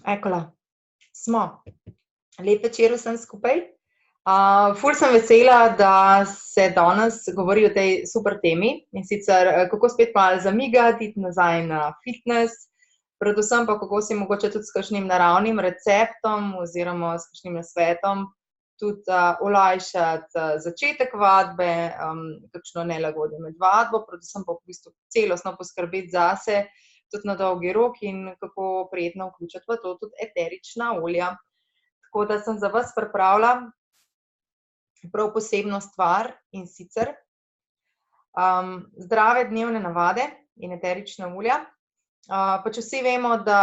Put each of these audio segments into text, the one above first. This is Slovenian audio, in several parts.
Ekola, smo. Lep večer vsem skupaj. Ful sem vesela, da se danes govori o tej super temi in sicer kako spet malo zamigati, iti nazaj na fitness, predvsem pa kako si mogoče tudi s kakšnim naravnim receptom oziroma s kakšnim nasvetom tudi olajšati začetek vadbe, kakšno nelagodje med vadbo, predvsem pa v bistvu celostno poskrbeti zase, tudi na dolgi rok in kako prijetno vključiti v to tudi eterična olja. Tako da sem za vas pripravila prav posebno stvar in sicer zdrave dnevne navade in eterična olja. Pač vsi vemo, da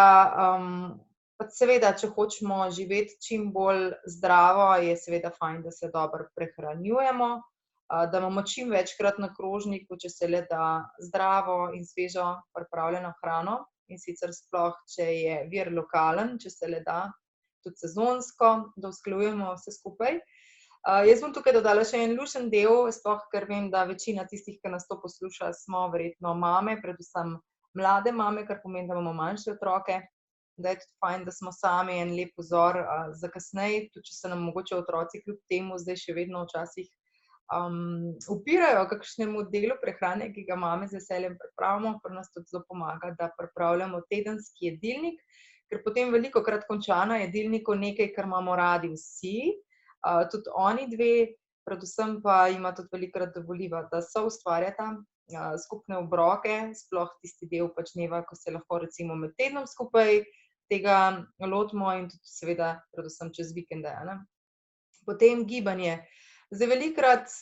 pač seveda, če hočemo živeti čim bolj zdravo, je seveda fajn, da se dobro prehranjujemo, da imamo čim večkrat na krožniku, če se le da, zdravo in svežo pripravljeno hrano, in sicer sploh, če je vir lokalen, če se le da, tudi sezonsko, da usklajujemo vse skupaj. Jaz bom tukaj dodala še en lušen del, sploh ker vem, da večina tistih, ki nas to posluša, smo verjetno mame, predvsem mlade mame, kar pomeni, da imamo manjše otroke, da je tudi fajn, da smo sami en lep vzor za kasneje, tudi če se nam mogoče otroci kljub temu zdaj še vedno včasih upirajo kakšnemu delu prehrane, ki ga mame z veseljem pripravimo, pri nas tudi zelo pomaga, da pripravljamo tedenski jedilnik, ker potem velikokrat konča na jedilniku nekaj, kar imamo radi vsi, tudi oni dve, predvsem pa ima tudi velikokrat dovoliva, da soustvarjata skupne obroke, sploh tisti del pač dneva, ko se lahko recimo med tednom skupaj tega lotimo in tudi seveda predvsem čez vikende, ne. Potem gibanje. Zdaj velikokrat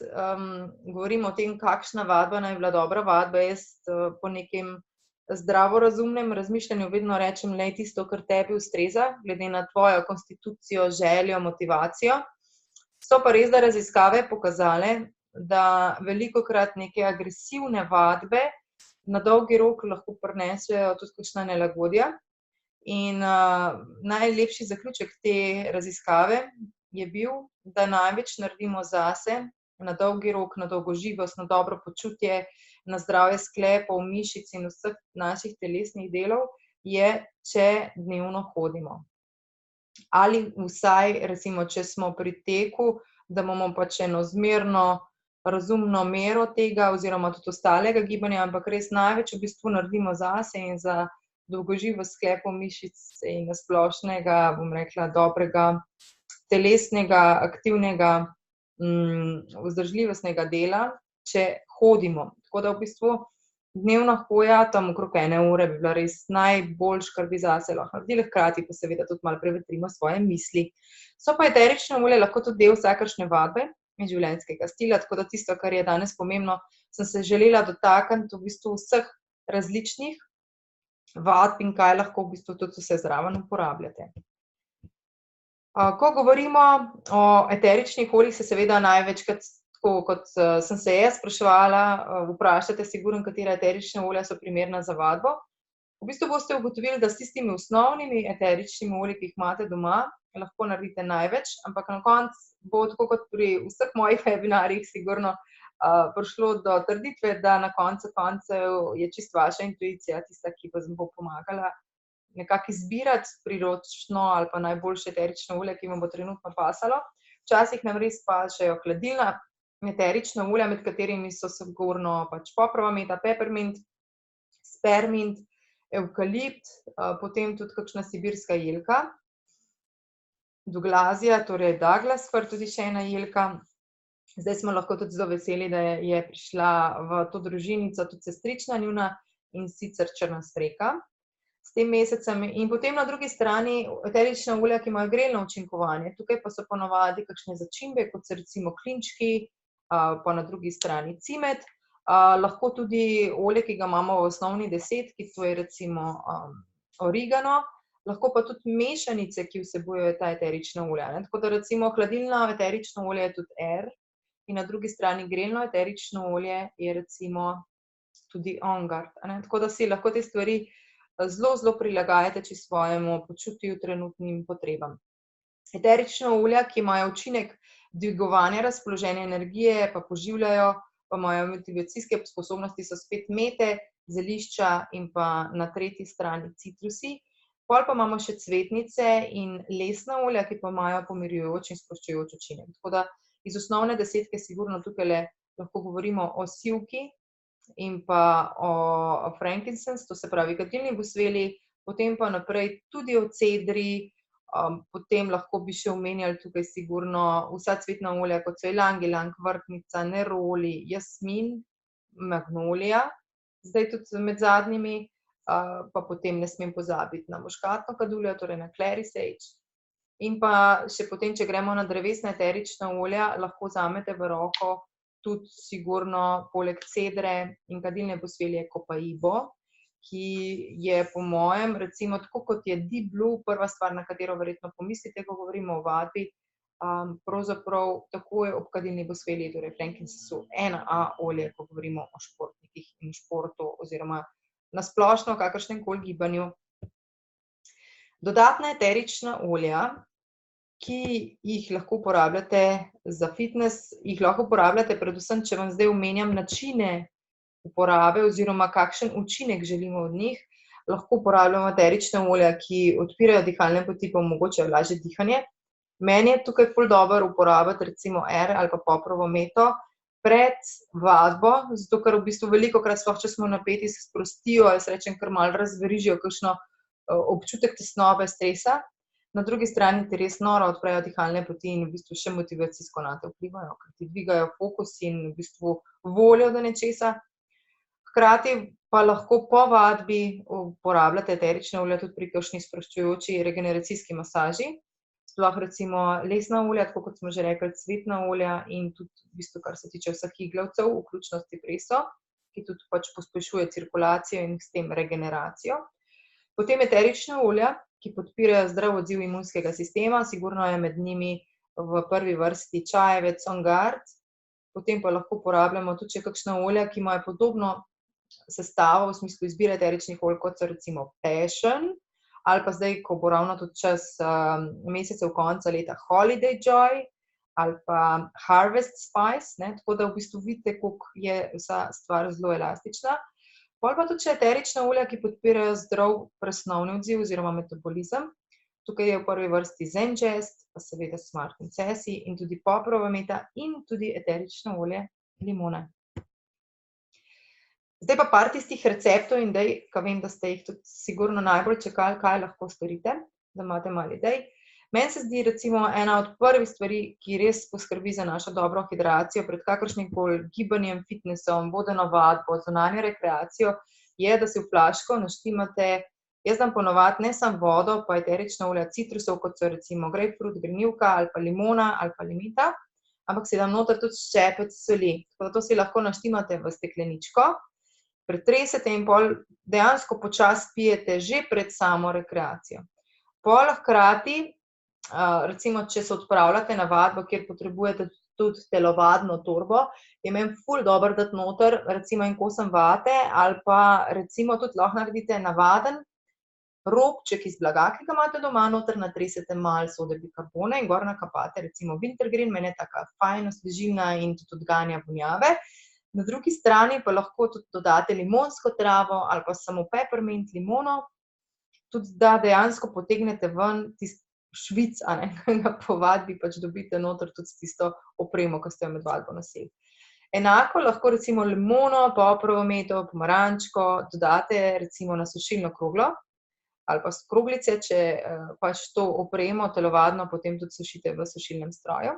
govorimo o tem, kakšna vadba naj bi bila dobra vadba. Jaz po nekem zdravorazumnem razmišljanju vedno rečem, glej, tisto, kar tebi ustreza, glede na tvojo konstitucijo, željo, motivacijo. So pa res, da raziskave pokazale, da velikokrat neke agresivne vadbe na dolgi rok lahko prinesejo tudi kakšna nelagodja. In najlepši zaključek te raziskave je bil, da največ naredimo zase, na dolgi rok, na dolgoživost, na dobro počutje, na zdravje sklepov, mišic in vseh naših telesnih delov, je, če dnevno hodimo. Ali vsaj, recimo, če smo pri teku, da imamo pač eno zmerno, razumno mero tega oziroma tudi ostalega gibanja, ampak res največ v bistvu naredimo zase in za dolgoživost sklepov, mišic in splošnega, bom rekla, dobrega telesnega, aktivnega, vzdržljivostnega dela, če hodimo. Tako da v bistvu dnevna hoja tam okrog 1 ure bi bila res najboljše, kar bi zase lahko naredili, hkrati pa seveda tudi malo prevetrimo svoje misli. So pa eterične olje lahko tudi del vsakršne vadbe in življenjskega stila, tako da tisto, kar je danes pomembno, sem se želela dotakniti v bistvu vseh različnih vadb in kaj lahko v bistvu tudi vse zraven uporabljate. Ko govorimo o eteričnih oljih, se seveda največkrat, tako kot sem se jaz spraševala, vprašate sigurno, katera eterična olja so primerna za vadbo. V bistvu boste ugotovili, da s tistimi osnovnimi eteričnimi olji, ki jih imate doma, lahko naredite največ, ampak na koncu bo tako kot pri vseh mojih webinarjih sigurno prišlo do trditve, da na koncu koncev je čisto vaša intuicija tista, ki vam bo pomagala nekako izbirati priročno ali pa najboljše eterično olje, ki vam bo trenutno pasalo. Včasih nam res pašejo hladilna eterična olja, med katerimi so sigurno pač poprova meta, peppermint, spearmint, evkalipt, potem tudi kakšna sibirska jelka, Douglazia, torej Douglas fir, tudi še ena jelka. Zdaj smo lahko tudi zelo veseli, da je prišla v to družinico tudi sestrična njuna, in sicer črna smreka. S tem mesecem in potem na drugi strani eterična olja, ki imajo grelno učinkovanje. Tukaj pa so ponavadi kakšne začimbe, kot so recimo klinčki, pa na drugi strani cimet. Lahko tudi olje, ki ga imamo v osnovni desetki, to je recimo origano, lahko pa tudi mešanice, ki vsebujejo ta eterična olja, ne. Tako da recimo hladilno eterično olje je tudi R in na drugi strani grelno eterično olje je recimo tudi On Guard, a ne. Tako da si lahko te stvari zelo prilagajate čisto svojemu počutju, trenutnim potrebam. Eterična olja, ki imajo učinek dvigovanja razpoloženja energije, pa poživljajo, pa imajo motivacijske sposobnosti, so spet mete, zelišča in pa na tretji strani citrusi. Pol pa imamo še cvetnice in lesna olja, ki pa imajo pomirjujoč in sproščujoč učinek. Tako da iz osnovne desetke sigurno tukajle lahko govorimo o sivki in pa o frankincense, to se pravi kadilni gosveli, potem pa naprej tudi o cedri, potem lahko bi še omenjali tukaj sigurno vsa cvetna olja, kot so ilang-ilang, vrtnica, neroli, jasmin, magnolija, zdaj tudi med zadnjimi, pa potem ne smem pozabiti na muškatno kaduljo, torej na clary sage. In pa še potem, če gremo na drevesna eterična olja, lahko vzamete v roko tudi sigurno poleg cedre in kadilne gosvelje copaibo, ki je po mojem, recimo tako kot je Deep Blue, prva stvar, na katero verjetno pomislite, ko govorimo o vadbi, pravzaprav takoj ob kadilni gosvelji, torej frankincensu, 1A olje, ko govorimo o športnikih in športu oziroma na splošno kakršnemkoli gibanju. Dodatna eterična olja, ki jih lahko uporabljate za fitness, jih lahko uporabljate predvsem, če vam zdaj omenjam načine uporabe oziroma kakšen učinek želimo od njih, lahko uporabljamo eterična olja, ki odpirajo dihalne poti pa omogočajo lažje dihanje. Meni je tukaj ful dobro uporabiti recimo ali pa poprovo meto pred vadbo, zato ker v bistvu velikokrat, sploh če smo napeti, se sprostijo, jaz rečem, kar malo razverižijo kakšno občutek tesnobe, stresa. Na drugi strani ti res noro odprejo dihalne poti in v bistvu še motivacijsko nate vplivajo, ker ti dvigajo fokus in v bistvu voljo do nečesa. Hkrati pa lahko po vadbi uporabljate eterična olja tudi pri kakšni sproščujoči regeneracijski masaži. Sploh recimo lesna olja, tako kot smo že rekli, cvetna olja in tudi v bistvu, kar se tiče vseh iglavcev, vključno s cipreso, ki tudi pač pospešuje cirkulacijo in s tem regeneracijo. Potem eterična olja, ki podpirajo zdrav odziv imunskega sistema, sigurno je med njimi v prvi vrsti čajevec, On Guard, potem pa lahko uporabljamo tudi še kakšna olja, ki imajo podobno sestavo v smislu izbire eteričnih olj, kot so recimo passion, ali pa zdaj, ko bo ravno tudi čas mesecev konca leta Holiday Joy, ali pa Harvest Spice, ne, tako da v bistvu vidite, koliko je vsa stvar zelo elastična. Pol pa tudi še eterična olja, ki podpirajo zdrav presnovni odziv oziroma metabolizem. Tukaj je v prvi vrsti Zengest, pa seveda Smart & Sassy in tudi poprova meta in tudi eterično olje limone. Zdaj pa par tistih receptov in idej, ki vem, da ste jih tudi sigurno najbolj čakali, kaj lahko storite, da imate malo idej. Meni se zdi recimo ena od prvih stvari, ki res poskrbi za našo dobro hidracijo pred kakršnimkoli gibanjem, fitnessom, vodeno vadbo, zunanjo rekreacijo, je, da si v flaško naštimate, jaz dam ponovadi ne samo vodo, pa eterična olja citrusov, kot so recimo grapefruit, grenivka ali pa limona ali pa limeta, ampak si dam noter tudi ščepec soli. Tako da to si lahko naštimate v stekleničko, pretresete in pol dejansko počasi pijete že pred samo rekreacijo. Pol hkrati, recimo, če se odpravljate na vadbo, kjer potrebujete tudi telovadno torbo, je meni ful dobro dati noter recimo en kosem vate ali pa recimo tudi lahko naredite navaden robček iz blaga, ki ga imate doma, noter natresete malo sode bikarbone in gor nakapate recimo wintergreen, meni je taka fajn osvežilna in tudi odganja vonjave. Na drugi strani pa lahko tudi dodate limonsko travo ali pa samo peppermint limono, tudi da dejansko potegnete ven tisti švic, ki ga po vadbi pač dobite noter tudi s tisto opremo, ki ste jo med vadbo nosili. Enako lahko recimo limono, poprovo meto, pomarančko dodate recimo na sušilno kroglo ali pa s kroglice, če pač to opremo telovadno potem tudi sušite v sušilnem stroju.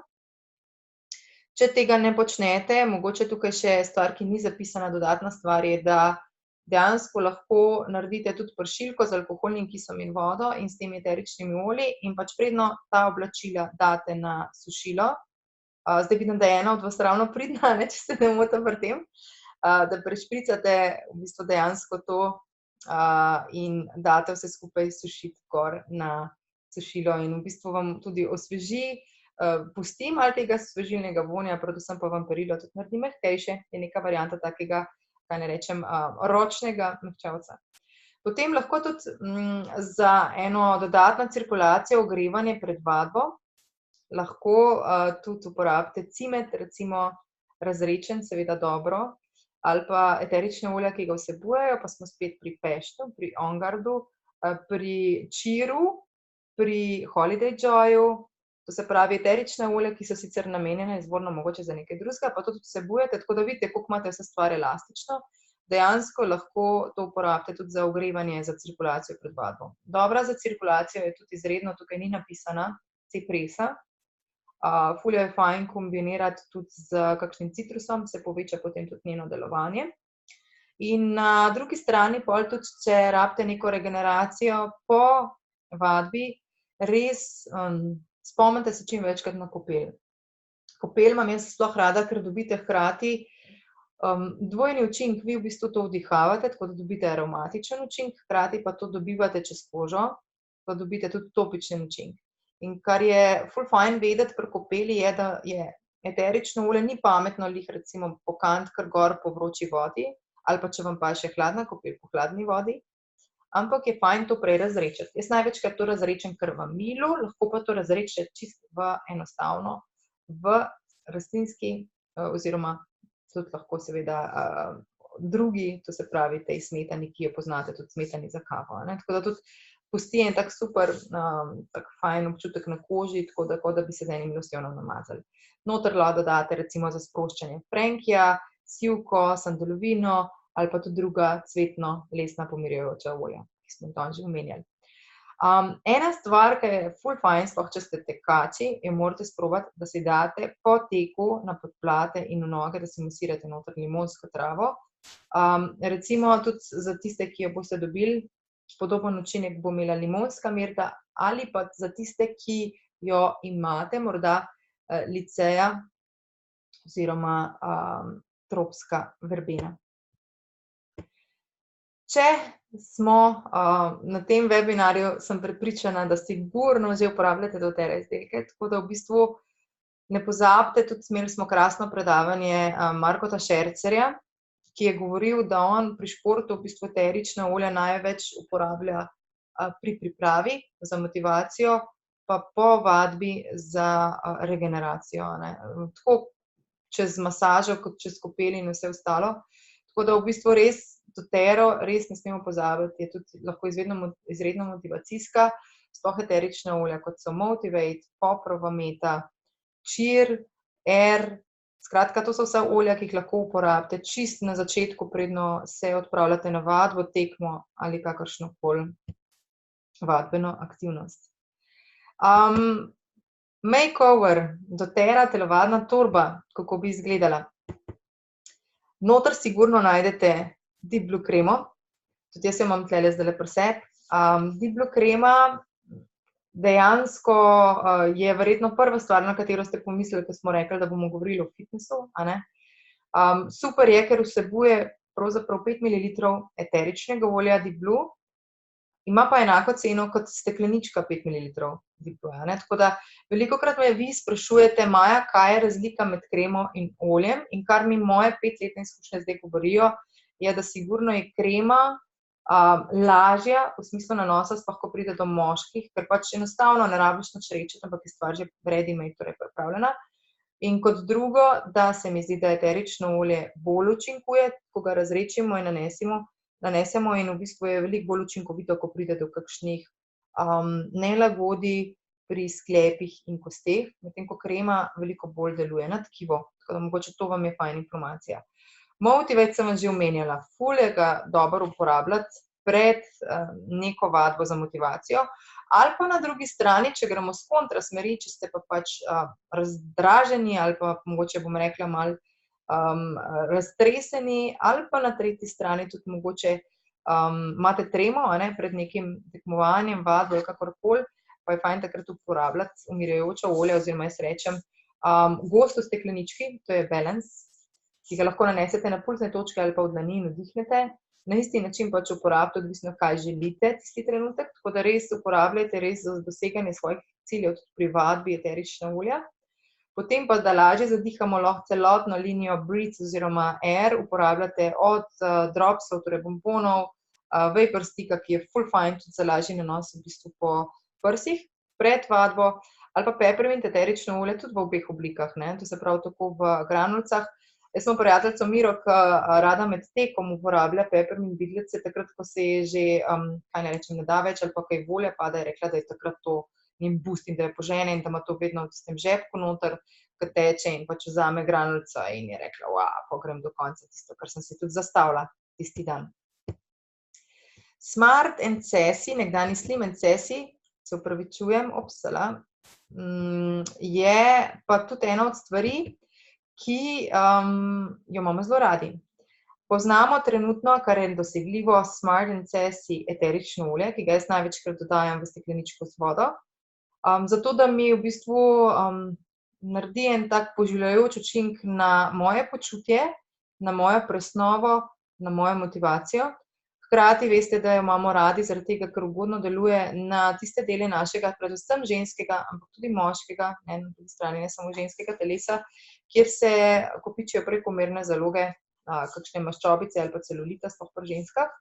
Če tega ne počnete, mogoče tukaj še stvar, ki ni zapisana, dodatna stvar je, da dejansko lahko naredite tudi pršilko z alkoholnim kisom in vodo in s temi eteričnimi olji in pač predno ta oblačila date na sušilo. Zdaj vidim, da je ena od vas ravno pridna, če se ne motim pri tem, da prešpricate v bistvu dejansko to in date vse skupaj sušiti gor na sušilo in v bistvu vam tudi osveži, pusti malo tega svežilnega vonja, predvsem pa vam perilo tudi naredi mehkejše, je neka varianta takega, kaj ne rečem, ročnega mehčavca. Potem lahko tudi za eno dodatno cirkulacijo, ogrevanje pred vadbo, lahko tudi uporabite cimet, recimo razredčen, seveda dobro, ali pa eterične olja, ki ga vsebujejo, pa smo spet pri peštu, pri On Guardu, pri cheeru, pri holiday joyu, to se pravi eterična olja, ki so sicer namenjena izvorno mogoče za nekaj drugega, pa to tudi vsebujete, tako da vidite, koliko imate vse stvar elastično. Dejansko lahko to uporabite tudi za ogrevanje, za cirkulacijo pred vadbo. Dobra za cirkulacijo je tudi izredno, tukaj ni napisana, cipresa. Ful jo je fajn kombinirati tudi z kakšnim citrusom, se poveča potem tudi njeno delovanje. In na drugi strani pol tudi, če rabite neko regeneracijo po vadbi, res spomnite se čim večkrat na kopel. Kopel imam jaz sploh rada, ker dobite hkrati dvojni učinek, vi v bistvu to vdihavate, tako da dobite aromatičen učinek, hkrati pa to dobivate čez kožo, pa dobite tudi topičen učinek. In kar je ful fajn vedeti pri kopeli je, da je eterično olje ni pametno lih recimo pokant kar gor po vroči vodi, ali pa če vam pa še hladna kopel po hladni vodi, ampak je fajn to prej razrečiti. Jaz največkrat to razrečem kar v milu, lahko pa to razrečete čisto enostavno v rastlinski oziroma tudi lahko seveda drugi, to se pravi tej smetani, ki jo poznate, tudi smetani za kavo. Tako da tudi pusti en tak super, tak fajn občutek na koži, tako da bi se z enim losjonom namazali. Noter lahko dodate recimo za sproščanje frenkija, sivko, sandalovino ali pa tudi druga cvetno lesna pomirjujoča olja, ki smo danes že omenjali. Ena stvar, ki je ful fajn, sploh če ste tekači, je morate sprobati, da si date po teku na podplate in v noge, da si masirate noter limonsko travo. Recimo tudi za tiste, ki jo boste dobili, podoben učinek bo imela limonska mirta ali pa za tiste, ki jo imate, morda liceja oziroma tropska verbena. Če smo na tem webinarju, sem prepričana, da sigurno že uporabljate doTERRA izdelke, tako da v bistvu ne pozabite, tudi imeli smo krasno predavanje Markota Šercerja, ki je govoril, da on pri športu v bistvu eterična olja največ uporablja pri pripravi za motivacijo, pa po vadbi za regeneracijo. Tako čez masažo, kot čez kopel in vse ostalo. Tako da v bistvu res doTERRO res ne smemo pozabiti, je tudi lahko izredno motivacijska, sploh eterična olja, kot so Motivate, Poprova meta, Cheer, Air. Skratka, to so vsa olja, ki jih lahko uporabite čist na začetku, predno se odpravljate na vadbo, tekmo ali kakršnokoli vadbeno aktivnost. Makeover, doTERRA telovadna torba, kako bi izgledala. Noter sigurno najdete Deep Blue kremo, tudi jaz jo imam tlele zdajle pri sebi. Deep Blue krema dejansko je verjetno prva stvar, na katero ste pomislili, ko smo rekli, da bomo govorili o fitnessu. Super je, ker vsebuje pravzaprav 5 ml eteričnega olja Deep Blue, ima pa enako ceno kot steklenička 5 ml Deep Blue. Tako da velikokrat me vi sprašujete, Maja, kaj je razlika med kremo in oljem, in kar mi moje 5-letne izkušnje zdaj govorijo, je, da sigurno je krema lažja v smislu nanosa, sploh ko pride do moških, ker pač enostavno ne rabiš nič reči, ampak je stvar že ready-made, torej pripravljena. In kot drugo, da se mi zdi, da eterično olje bolj učinkuje, ko ga razrečimo in nanesemo in v bistvu je veliko bolj učinkovito, ko pride do kakšnih nelagodi pri sklepih in kosteh, medtem ko krema veliko bolj deluje na tkivo, tako da mogoče to vam je fajn informacija. Motivate sem vam že omenjala, ful je ga dobro uporabljati pred neko vadbo za motivacijo, ali pa na drugi strani, če gremo s kontra smeri, če ste pa pač razdraženi ali pa mogoče bom rekla malo raztreseni, ali pa na tretji strani tudi mogoče imate tremo pred nekim tekmovanjem, vadbo, kakorkoli, pa je fajn takrat uporabljati umirjajoča olja, oziroma jaz rečem gosto steklenički, to je Balance, ki ga lahko nanesete na pulzne točke ali pa v dlani in vdihnete. Na isti način pač uporabite, odvisno kaj želite tisti trenutek, tako da res uporabljajte res za doseganje svojih ciljev tudi pri vadbi eterična olja. Potem pa, da lažje zadihamo, lahko celotno linijo Breathe oziroma Air uporabljate od dropsov, torej bombonov, vapor sticka, ki je ful fajn tudi za lažji nanos v bistvu po prsih pred vadbo, ali pa peppermint eterično olje tudi v obeh oblikah, to se pravi tako v granulcah. Jaz smo prijateljico Miro, ki rada med tekom uporablja peppermint vidlice, takrat, ko se je že, kaj ne rečem, ne da več, ali pa kaj volje, pa da je rekla, da je takrat to njen boost in da je požene in da ima to vedno v tistem žepku noter, ko teče in pač vzame granulco in je rekla, pa grem do konca tisto, kar sem si tudi zastavila tisti dan. Smart and Sassy, nekdanji Slim and Sassy, se upravičujem, je pa tudi ena od stvari, ki jo imamo zelo radi. Poznamo trenutno, kar je dosegljivo, Smart and Sassy eterično olje, ki ga jaz največkrat dodajam v stekleničko z vodo, zato da mi v bistvu naredi en tak poživljajoč učinek na moje počutje, na mojo presnovo, na mojo motivacijo. Hkrati veste, da jo imamo radi zaradi tega, ker ugodno deluje na tiste dele našega, predvsem ženskega, ampak tudi moškega, ne, na drugi strani ne samo ženskega telesa, kjer se kopičijo prekomerne zaloge, kakšne maščobice ali pa celulita, sploh pri ženskah.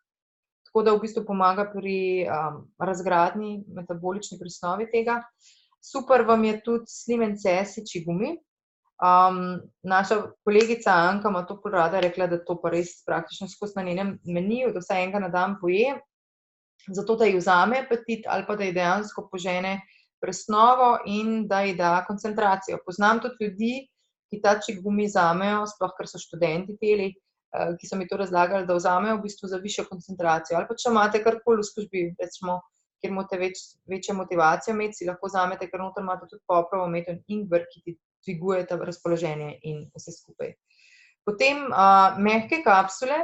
Tako da v bistvu pomaga pri razgradnji, metabolični presnovi tega. Super vam je tudi Slim and Sassy čigumi. Naša kolegica Anka ima to ful rada, rekla, da to pa res praktično skozi na njenem meniju, da vsaj enega na dan poje, zato da ji vzame apetit ali pa da ji dejansko požene presnovo in da ji da koncentracijo. Poznam tudi ljudi, ki ta čigumi vzamejo, sploh ker so študenti teli, ki so mi to razlagali, da vzamejo v bistvu za višjo koncentracijo. Ali pa če imate karkoli v službi, recimo, kjer imate večjo motivacijo imeti, si lahko vzamete, ker noter imate tudi popravo meto in ingver, ki ti dvigujeta razpoloženje in vse skupaj. Potem mehke kapsule.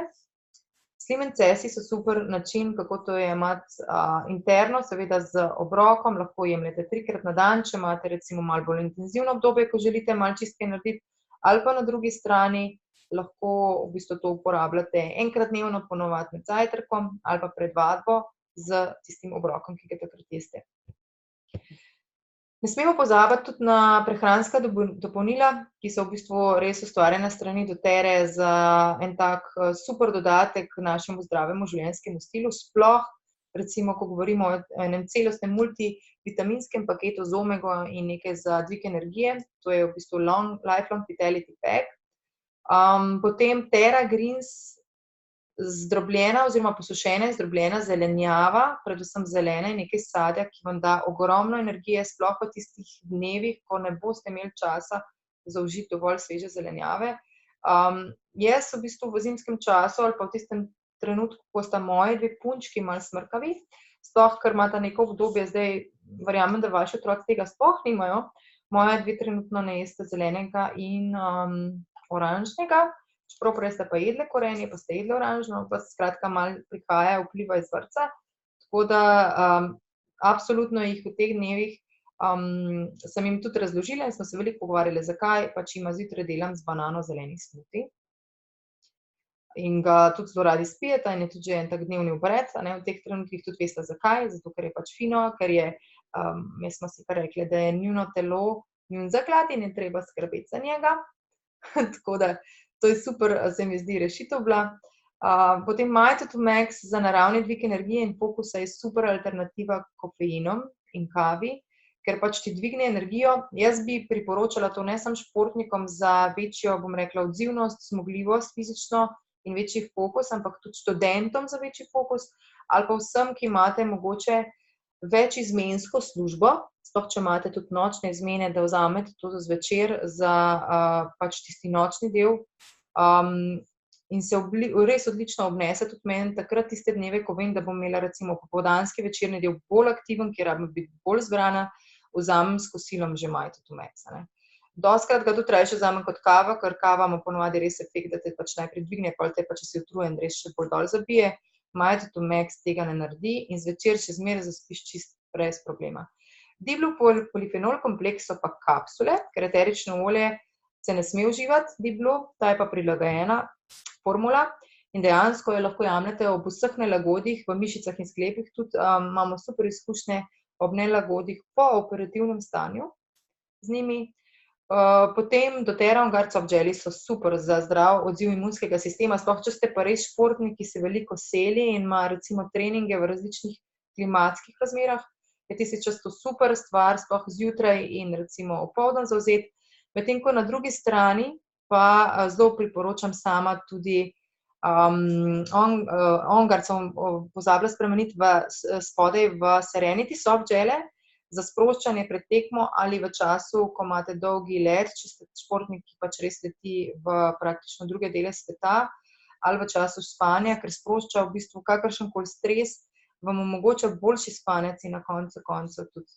Slim and Sassy so super način, kako to jemati interno, seveda z obrokom, lahko jemljete 3-krat na dan, če imate recimo malo bolj intenzivno obdobje, ko želite malo čistke narediti, ali pa na drugi strani lahko v bistvu to uporabljate enkrat dnevno, ponovadi med zajtrkom ali pa pred vadbo z tistim obrokom, ki ga takrat jeste. Ne smemo pozabiti tudi na prehranska dopolnila, ki so v bistvu res ustvarjena s strani doTERRE za en tak super dodatek k našemu zdravemu življenjskemu stilu, sploh recimo, ko govorimo o enem celostnem multivitaminskem paketu z omego in nekaj za dvig energije, to je v bistvu Lifelong Vitality Pack. Potem Terra Greens, zdrobljena oziroma posušena zdrobljena zelenjava, predvsem zelena in nekaj sadja, ki vam da ogromno energije, sploh v tistih dnevih, ko ne boste imeli časa zaužiti dovolj sveže zelenjave. Jaz v bistvu v zimskem času ali pa v tistem trenutku, ko sta moji 2 punčki malo smrkavi, sploh ker imata neko obdobje, zdaj verjamem, da vaši otroci tega sploh nimajo, moja 2 trenutno ne jesta zelenega in oranžnega, čeprav prej ste pa jedle korenje, pa ste jedle oranžno, pa skratka malo prihaja vpliva iz vrtca, tako da absolutno jih v teh dnevih sem jim tudi razložila in smo se veliko pogovarjali, zakaj, pač jima zjutraj delam z banano zeleni smuti in ga tudi zelo radi spijeta in je tudi že en tak dnevni obred, v teh trenutkih tudi veste zakaj, zato ker je pač fino, ker je, mi smo si kar rekli, da je njuno telo njun zaklad in je treba skrbeti za njega, tako da to je super, se mi zdi rešitev bila. Potem Max za naravni dvig energije in fokusa je super alternativa kofeinom in kavi, ker pač ti dvigne energijo. Jaz bi priporočala to ne samo športnikom za večjo, bom rekla, odzivnost, zmogljivost fizično in večji fokus, ampak tudi študentom za večji fokus ali pa vsem, ki imate mogoče večizmensko službo, sploh če imate tudi nočne izmene, da vzamete to za zvečer za pač tisti nočni del in se res odlično obnese tudi meni takrat tiste dneve, ko vem, da bom imela recimo popoldanski večerni del bolj aktiven, kjer rabim biti bolj zbrana, vzamem s kosilom že Max. Dostikrat ga tudi rajše vzamem kot kava, ker kava ima ponovadi res efekt, da te pač najprej dvigne, potem te pa, če si utrujen, res še bolj dol zabije. Max tega ne naredi in zvečer še zmeraj zaspiš čist brez problema. Diblu polifenol kompleks so pa kapsule, ker eterično olje se ne sme uživati, Diblu, ta je pa prilagojena formula in dejansko jo lahko jemljete ob vseh nelagodjih, v mišicah in sklepih tudi, imamo super izkušnje ob nelagodjih po operativnem stanju z njimi. Potem doTERRA on-guard soft geli so super za zdrav odziv imunskega sistema, sploh če ste pa res športnik, ki se veliko seli in ima recimo treninge v različnih klimatskih razmerah, je tisti čas to super stvar, sploh zjutraj in recimo opoldan zavzeti, medtem ko na drugi strani pa zelo priporočam sama tudi OnGuard sem pozabila spremeniti spodaj v Serenity soft gele za sproščanje pred tekmo ali v času, ko imate dolgi let, če ste športnik, ki pač res leti v praktično druge dele sveta, ali v času spanja, ker sprošča v bistvu kakršenkoli stres, vam omogoča boljši spanec in na koncu tudi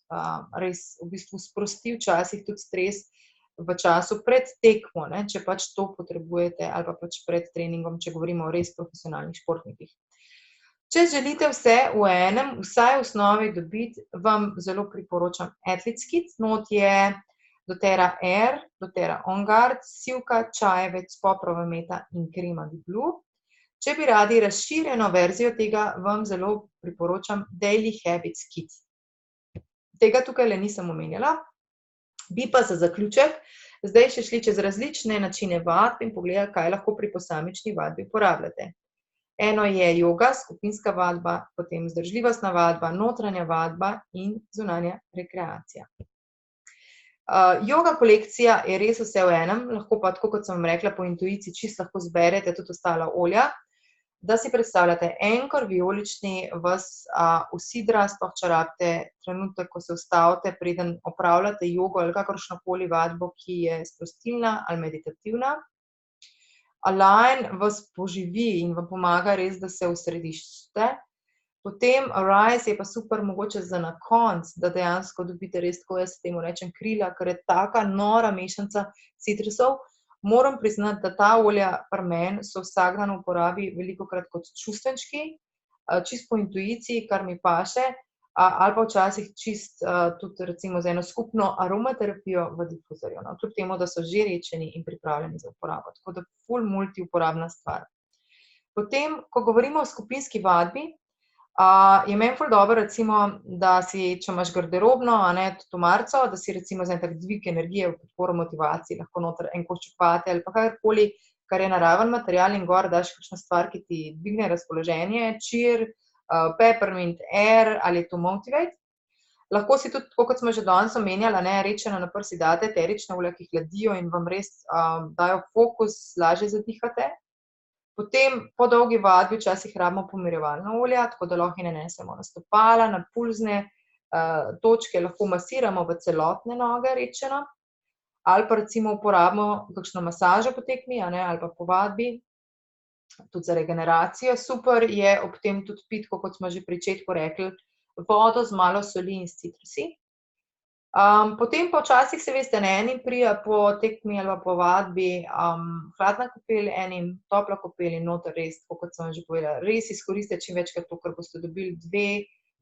res v bistvu sprosti včasih tudi stres v času pred tekmo, ne, če pač to potrebujete ali pa pač pred treningom, če govorimo o res profesionalnih športnikih. Če želite vse v enem, vsaj v osnovi dobiti, vam zelo priporočam Athlete's Kit. Not je doTERRA Air, doTERRA OnGuard, sivka, čajevec, poprova meta in krema Deep Blue. Če bi radi razširjeno verzijo tega, vam zelo priporočam Daily Habits Kit. Tega tukaj le nisem omenjala. Bi pa za zaključek zdaj še šli čez različne načine vadb in pogledali, kaj lahko pri posamični vadbi uporabljate. Eno je joga, skupinska vadba, potem vzdržljivostna vadba, notranja vadba in zunanja rekreacija. Joga kolekcija je res vse v enem, lahko pa tako, kot sem vam rekla, po intuiciji čisto lahko zberete tudi ostala olja, da si predstavljate enkor vijolični vas usidra, sploh če rabite trenutek, ko se ustavite, preden opravljate jogo ali kakršnokoli vadbo, ki je sprostilna ali meditativna. Align vas poživi in vam pomaga res, da se osrediščite. Potem Arise je pa super mogoče za na konc, da dejansko dobite res, tako jaz temu rečem, krila, ker je taka nora mešanca citrusov. Moram priznati, da ta olja pri meni so vsak dan v uporabi velikokrat kot čustenjčki, čisto po intuiciji, kar mi paše, ali pa včasih čisto tudi recimo za eno skupno aromaterapijo v difuzorju. No, kljub temu, da so že rečeni in pripravljeni za uporabo. Tako da ful multiuporabna stvar. Potem, ko govorimo o skupinski vadbi, je meni ful dobro recimo, da si, če imaš garderobno, tudi omarico, da si recimo za en tak dvig energije v podporo motivaciji lahko noter en košček vate ali pa kakorkoli, kar je naraven material in gor daš kakšno stvar, ki ti dvigne razpoloženje, cheer, peppermint, air ali to motivate. Lahko si tudi, tako kot smo že danes omenjali, rečeno na prsi date eterična olja, ki hladijo in vam res dajo fokus, lažje zadihate. Potem po dolgi vadbi včasih rabimo pomirjevalna olja, tako da lahko nanesemo na stopala, na pulzne točke, lahko masiramo v celotne noge, rečeno, ali pa recimo uporabimo kakšno masažo po tekmi, ali pa po vadbi, tudi za regeneracijo. Super je ob tem tudi piti, kot smo že pri začetku rekli, vodo z malo soli in s citrusi. Potem pa včasih se veste, enim prija po tekmi ali po vadbi hladna kopel, enim topla kopel in noter res, tako kot sem že povedala, res izkoristite čim večkrat to, ker boste dobili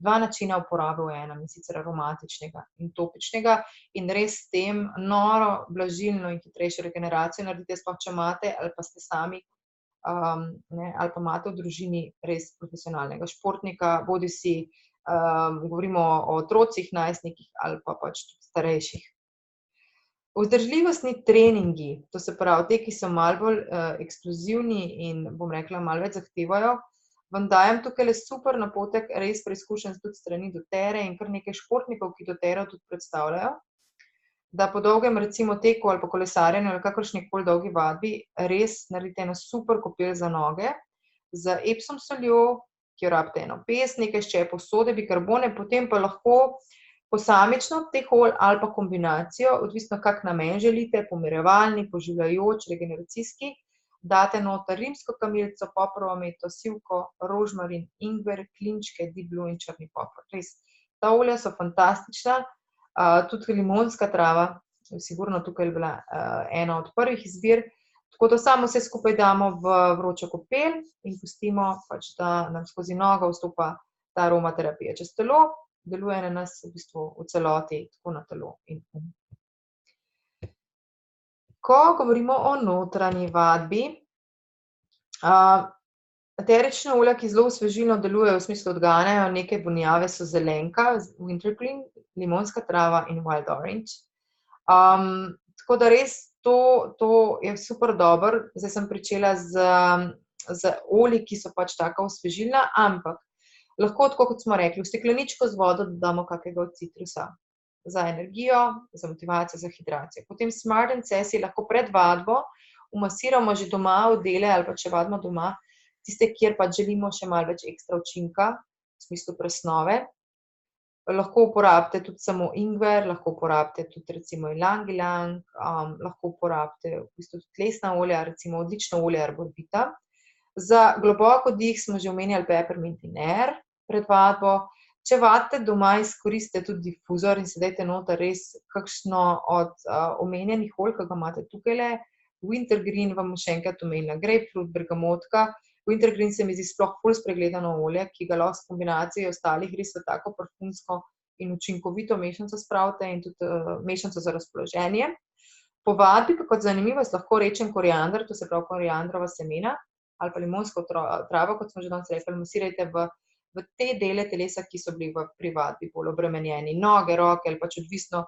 dva načina uporabe v enem, in sicer aromatičnega in topičnega, in res s tem noro, blažilno in hitrejšo regeneracijo naredite, sploh če imate ali pa ste sami ali pa imate v družini res profesionalnega športnika, bodisi govorimo o otrocih, najstnikih ali pa pač tudi starejših. Vzdržljivostni treningi, to se pravi, te, ki so malo bolj eksplozivni in, bom rekla, malo več zahtevajo, vam dajem tukaj super napotek, res preizkušen tudi strani doTERRE in kar nekaj športnikov, ki doTERRO tudi predstavljajo, da po dolgem recimo teku ali pa kolesarjenju ali kakršnikoli dolgi vadbi res naredite eno super kopel za noge z Epsom soljo, ki jo rabite eno pest, nekaj ščepov sode, bikarbone, potem pa lahko posamično teh olj ali pa kombinacijo, odvisno kak namen želite, pomirjevalni, poživljajoč, regeneracijski, date noter rimsko kamilico, poprovo meto, sivko, rožmarin, ingver, klinčke, Deep Blue in črni poper. Res, ta olja so fantastična, tudi limonska trava, sigurno tukaj je bila ena od prvih izbir. Tako da samo vse skupaj damo v vročo kopel in pustimo, pač, da nam skozi nogo vstopa ta aromaterapija čez telo, deluje na nas v bistvu v celoti, tako na telo in um. Ko govorimo o notranji vadbi, eterična olja, ki zelo osvežilno delujejo, v smislu odganjajo neke vonjave, so zelenka, wintergreen, limonska trava in wild orange. Tako da res to je super dobro, zdaj sem pričela z olji, ki so pač taka osvežilna, ampak lahko, tako kot smo rekli, v stekleničko z vodo dodamo kakega od citrusa za energijo, za motivacijo, za hidracijo. Potem Smart & Sassy lahko pred vadbo umasiramo že doma odele ali pa če vadimo doma, tiste, kjer pa želimo še malo več ekstra učinka, v smislu presnove. Lahko uporabite tudi samo ingver, lahko uporabite tudi recimo ilang-ilang, lahko uporabite v bistvu tudi lesna olja, recimo odlično olje arborbita. Za globoko dih smo že omenjali peppermint in air pred vadbo. Če vadite doma, izkoristite tudi difuzor in se dajte noter res kakšno od omenjenih olj, ki ga imate tukajle. Wintergreen vam še enkrat omenila, grapefruit, bergamotka. Wintergreen se mi zdi sploh ful spregledano olje, ki ga lahko s kombinacijo ostalih res v tako parfumsko in učinkovito mešanico spravite in tudi mešanico za razpoloženje. Po vadbi pa kot zanimivost lahko rečem koriander, to se pravi koriandrova semena ali pa limonsko travo, kot smo že danes rekli, masirajte v te dele telesa, ki so bili pri vadbi bolj obremenjeni. Noge, roke ali pač odvisno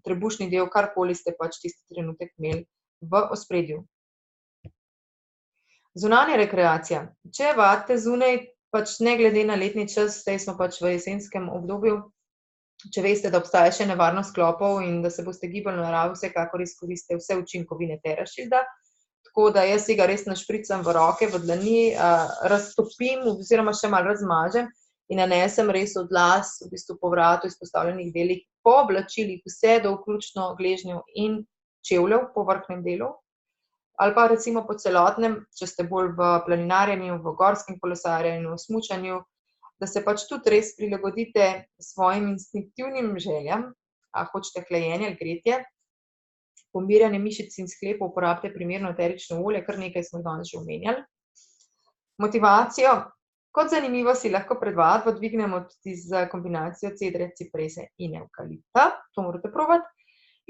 trebušni del, karkoli ste pač tisti trenutek imeli v ospredju. Zunanja rekreacija. Če vadite zunaj, pač ne glede na letni čas, zdaj smo pač v jesenskem obdobju, če veste, da obstaja še nevarnost klopov in da se boste gibali v naravi, vsekakor izkoristite vse učinkovine TerraShielda. Tako da jaz si ga res našpricam v roke, v dlani, raztopim oziroma še malo razmažem in nanesem res od las, v bistvu po vratu izpostavljenih delih, po oblačilih, vse do vključno gležnjev in čevljev po vrhnjem delu. Ali pa recimo po celotnem, če ste bolj v planinarjenju, v gorskem kolesarjenju, v smučanju, da se pač tudi res prilagodite svojim instinktivnim željam, a hočete hlajenje ali gretje, pomirjanje mišic in sklepov, uporabite primerno eterično olje, kar nekaj smo danes že omenjali. Motivacijo. Kot zanimivo si lahko pred vadbo dvignemo tudi z kombinacijo cedre, ciprese in evkalipta. To morate probati.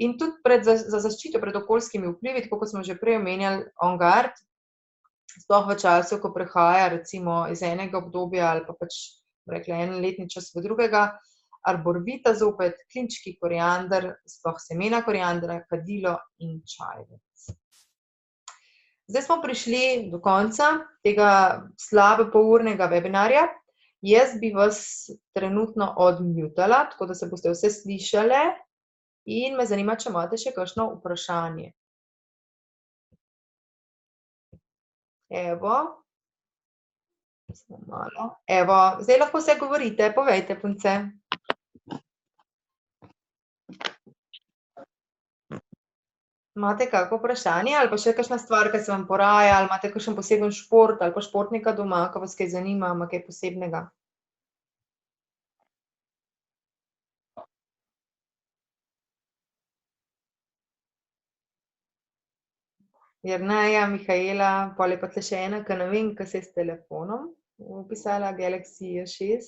In tudi za zaščito pred okoljskimi vplivi, tako kot smo že prej omenjali, on guard, sploh v času, ko prehaja recimo iz enega obdobja ali pa pač rekla en letni čas v drugega, arborbita zopet, klinčki, koriander, sploh semena koriandra, kadilo in čajevec. Zdaj smo prišli do konca tega slabe polurnega webinarja. Jaz bi vas trenutno odmutala, tako da se boste vse slišale in me zanima, če imate še kakšno vprašanje. Evo. Evo, zdaj lahko vse govorite, povejte, punce. Imate kako vprašanje ali pa še kakšna stvar, ki se vam poraja, ali imate kakšen poseben šport ali pa športnika doma, ko vas kaj zanima, ima kaj posebnega? Jerneja, Mihaela, pol je pa tle še ena, ki ne vem, kaj se je s telefonom upisala, Galaxy 6.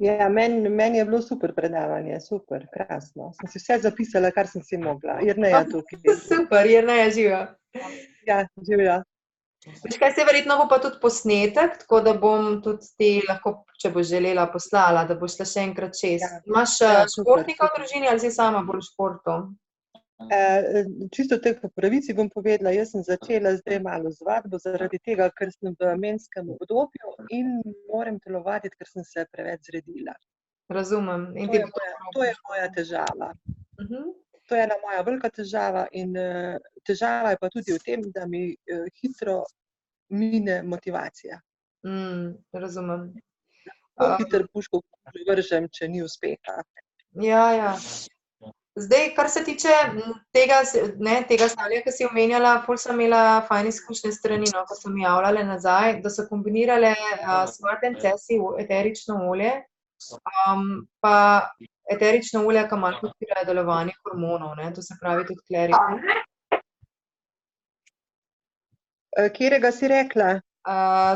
Ja, meni je bilo super predavanje, super, krasno. Sem si vse zapisala, kar sem si mogla. Jerneja tukaj. Super, Jerneja živa. Ja, živa. Veš kaj, se verjetno bo pa tudi posnetek, tako da bom tudi ti lahko, če bo želela, poslala, da boš šla še enkrat čez. Ja. Imaš športnika v družini ali si sama bolj v športu? Čisto tako po pravici bom povedala, jaz sem začela zdaj malo z vadbo zaradi tega, ker sem v menskem obdobju in moram telovaditi, ker sem se preveč zredila. Razumem. To je moja težava. To je ena moja velika težava in težava je pa tudi v tem, da mi hitro mine motivacija. Razumem. Tako hitro puško vržem, če ni uspeha. Ja. Zdaj, kar se tiče tega stanja, ki si omenjala, ful sem imela fajn izkušnje strani, ko so mi javljale nazaj, da so kombinirale Smart & Sassy eterično olje, pa eterično olje, ki malo podpirajo delovanje hormonov, to se pravi tudi klerikal. Katerega si rekla?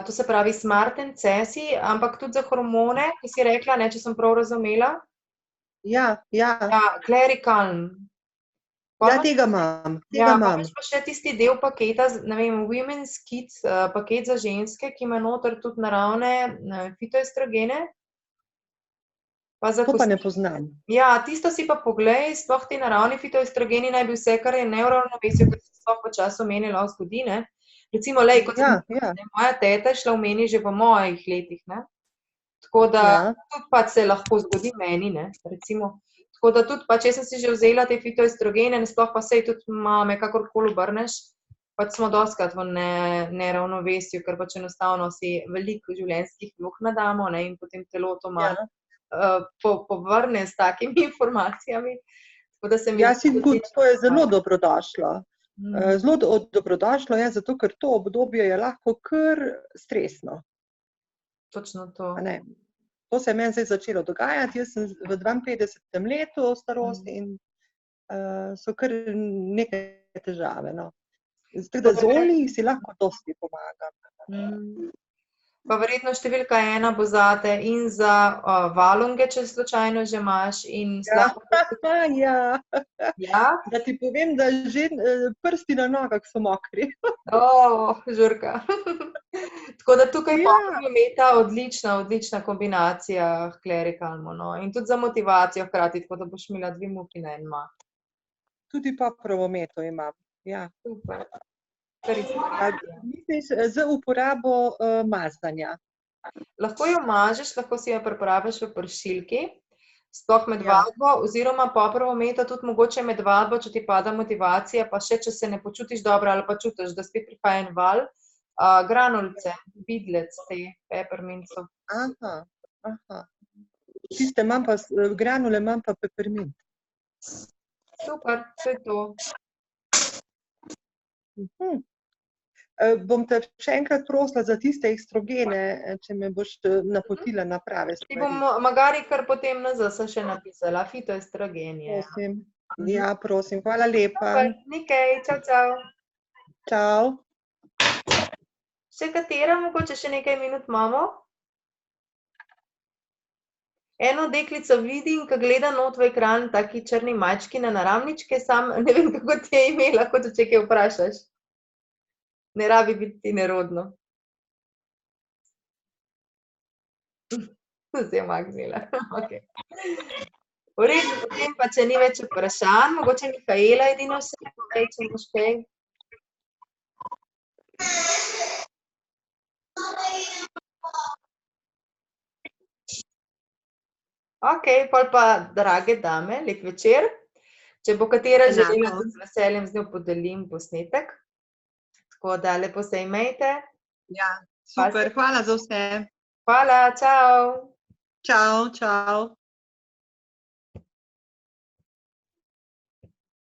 To se pravi Smart & Sassy, ampak tudi za hormone, ki si rekla, če sem prav razumela. Ja. Klerikal. Ja, tega imam. Pa imaš pa še tisti del paketa, ne vem, Women's Kit, paket za ženske, ki ima noter tudi naravne fitoestrogene. To pa ne poznam. Ja, tisto si pa poglej, sploh ti naravni fitoestrogeni naj bi vse, kar je neuravnovesje, kar se sploh v času meni lahko zgodi, ne. Recimo, kot moja teta je šla v meni že v mojih letih, ne. Tako da tudi pač se lahko zgodi meni, ne, recimo. Tako da tudi, pa če sem si že vzela te fitoestrogene, sploh pa sej tudi mame, kakorkoli obrneš, pač smo dostikrat v neravnovesju, ker pač enostavno si veliko življenjskih vlog nadamo, ne, in potem telo to malo povrne s takimi informacijami. Tako da se mi Ja, sigurno, to je zelo dobrodošlo. Mhm. Zelo dobrodošlo je, zato ker to obdobje je lahko kar stresno. Točno to. A ne? To se je meni zdaj začelo dogajati. Jaz sem v 52. letu starosti in so kar neke težave. No. Tako da z olji si lahko dosti pomagam. Pa verjetno številka 1 bo zate in za valonge, če slučajno že imaš, in slabo. Ja. Ja? Da ti povem, da že prsti na nogah so mokri. Žurka. Tako da tukaj meta odlična kombinacija klerikalmo, no. In tudi za motivacijo hkrati, tako da boš imela 2 muki na en mah. Tudi papravo meto imam, ja. Super. Misliš z uporabo mazanja? Lahko jo mažeš, lahko si jo pripraviš v pršilki, sploh med vadbo, oziroma papravo meto tudi mogoče med vadbo, če ti pada motivacija, pa še, če se ne počutiš dobro ali pa čutiš, da spet prihaja en val, granulce, bidlec, te peppermintov. Aha. Tiste imam pa, granule imam pa peppermint. Super, to je to. Bom te še enkrat prosila za tiste estrogene, če me boš napotila na prave stvari. Ti bom magari kar potem nazaj še napisala, fitoestrogen je. Prosim. Ja, prosim, hvala lepa. Super, nikaj, čau. Čau. Še katera, mogoče še nekaj minut imamo? Eno deklico vidim, ki gleda not v ekran, taki črni mački na naramničke, sam ne vem, kako ti je ime, lahko če kaj vprašaš. Ne rabi biti nerodno. Se je umaknila, okej. V redu, potem pa, če ni več vprašanj, mogoče Mihaela edino še, povej, če imaš kaj. Okej, pol pa, drage dame, lep večer. Če bo katera želela, tudi z veseljem z njo podelim posnetek. Tako da lepo se imejte. Ja, super, hvala za vse. Hvala, čau. Čau.